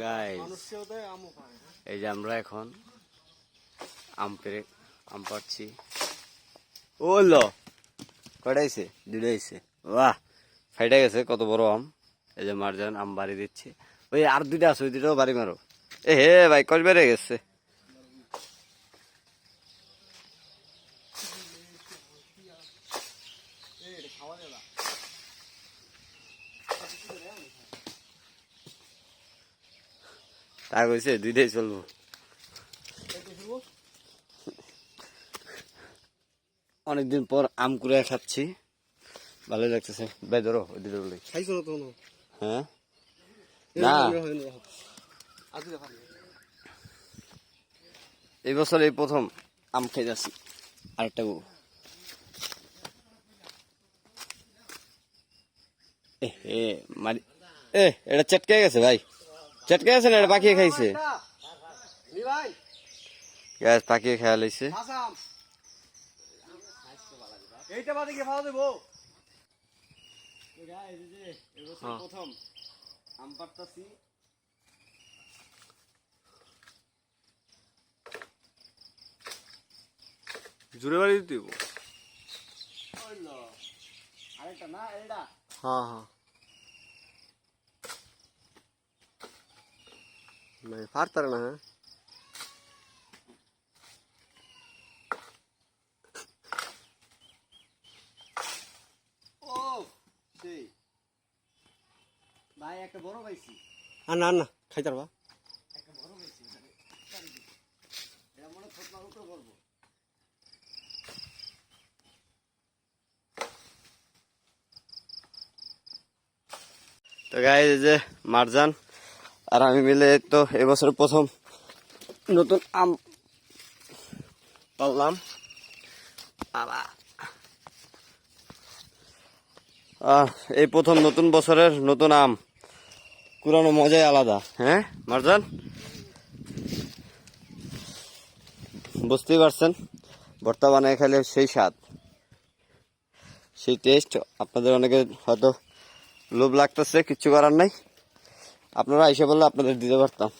Guys এই যে আমরা এখন আম পাচ্ছি। ও লো কটাইছে দুটাইছে, বাহ ফাইটা গেছে কত বড় আম। এই যে মারজান আম বাড়ি দিচ্ছে। ওই আর দুইটা আছে, ওই দুটাও বাড়ি মারো। এ হে ভাই কষ বেড়ে গেছে। তা কইছে দুইটাই চলবো। অনেকদিন পর আম কুড়ে খাচ্ছি, ভালো লাগতেছে। ভাই ধরো ওই দুটো বলে খাইছো না তো? হ্যাঁ না এই বছর এই প্রথম আম খেয়ে যাচ্ছি। আরেকটা গো এ মারি এ এটা চটকে গেছে ভাই, চটকে গেছে না, এটা পাকিয়ে খাইছে। গ্যাস পাকিয়ে খেয়া লাইছে। এইটা বাদে কি ভালো দেবো? প্রথম আম পাড়তাছি। জুড়ে বাড়ি দিতে দেবো। আরেকটা না এটা হ্যাঁ হ্যাঁ नहीं फाड़ता रहना है। ও সেই ভাই একটা বড় পাইছি। अन्ना अन्ना खाई तरवा একটা বড় পাইছি, এটা মনে ফটনার উপরে করবো। তো গাইস এই যে মারজান আর আমি মিলে তো এবছর প্রথম নতুন আম পারলাম। এই প্রথম নতুন বছরের নতুন আম কুড়ানো মজাই আলাদা। হ্যাঁ মারজান বুঝতেই পারছেন, ভর্তা বানায় খেলে সেই স্বাদ, সেই টেস্ট। আপনাদের অনেকে হয়তো লোভ লাগতেছে, কিচ্ছু করার নাই, আপনারা এসে বললে আপনাদের দিতে পারতাম।